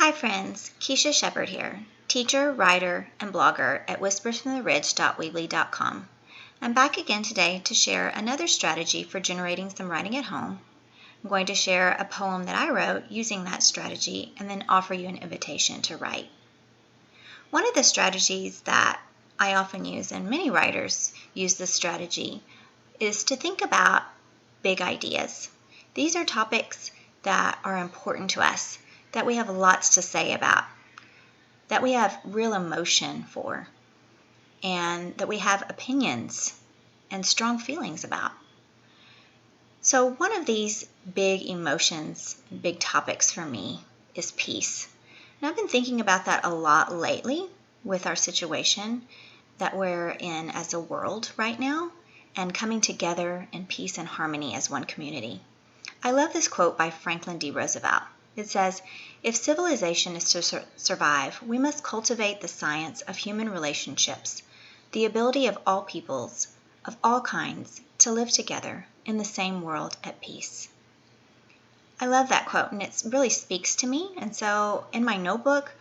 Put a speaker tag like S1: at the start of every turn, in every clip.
S1: Hi friends, Keisha Shepard here, teacher, writer, and blogger at whispersfromtheridge.weebly.com. I'm back again today to share another strategy for generating some writing at home. I'm going to share a poem that I wrote using that strategy and then offer you an invitation to write. One of the strategies that I often use, and many writers use this strategy, is to think about big ideas. These are topics that are important to us, that we have lots to say about, that we have real emotion for, and that we have opinions and strong feelings about. So one of these big emotions, big topics for me is peace. And I've been thinking about that a lot lately with our situation that we're in as a world right now and coming together in peace and harmony as one community. I love this quote by Franklin D. Roosevelt. It says, "If civilization is to survive, we must cultivate the science of human relationships, the ability of all peoples, of all kinds, to live together in the same world at peace." I love that quote, and it really speaks to me. And so in my notebook,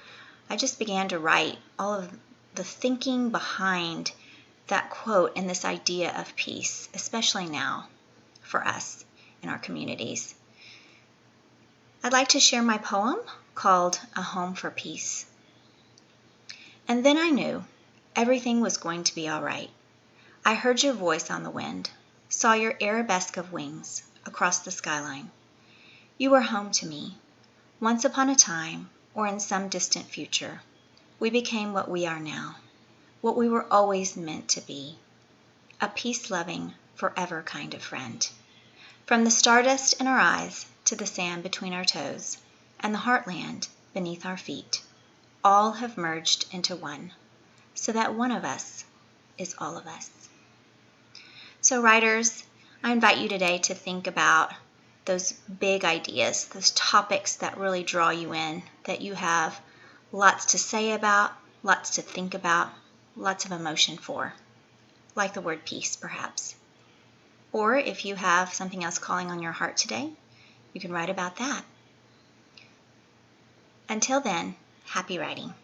S1: I just began to write all of the thinking behind that quote and this idea of peace, especially now for us in our communities. I'd like to share my poem called A Home for Peace. And then I knew everything was going to be all right. I heard your voice on the wind, saw your arabesque of wings across the skyline. You were home to me. Once upon a time, or in some distant future, we became what we are now, what we were always meant to be, a peace-loving, forever kind of friend. From the stardust in our eyes to the sand between our toes and the heartland beneath our feet, all have merged into one, so that one of us is all of us. So writers, I invite you today to think about those big ideas, those topics that really draw you in, that you have lots to say about, lots to think about, lots of emotion for, like the word peace perhaps. Or if you have something else calling on your heart today, you can write about that. Until then, happy writing.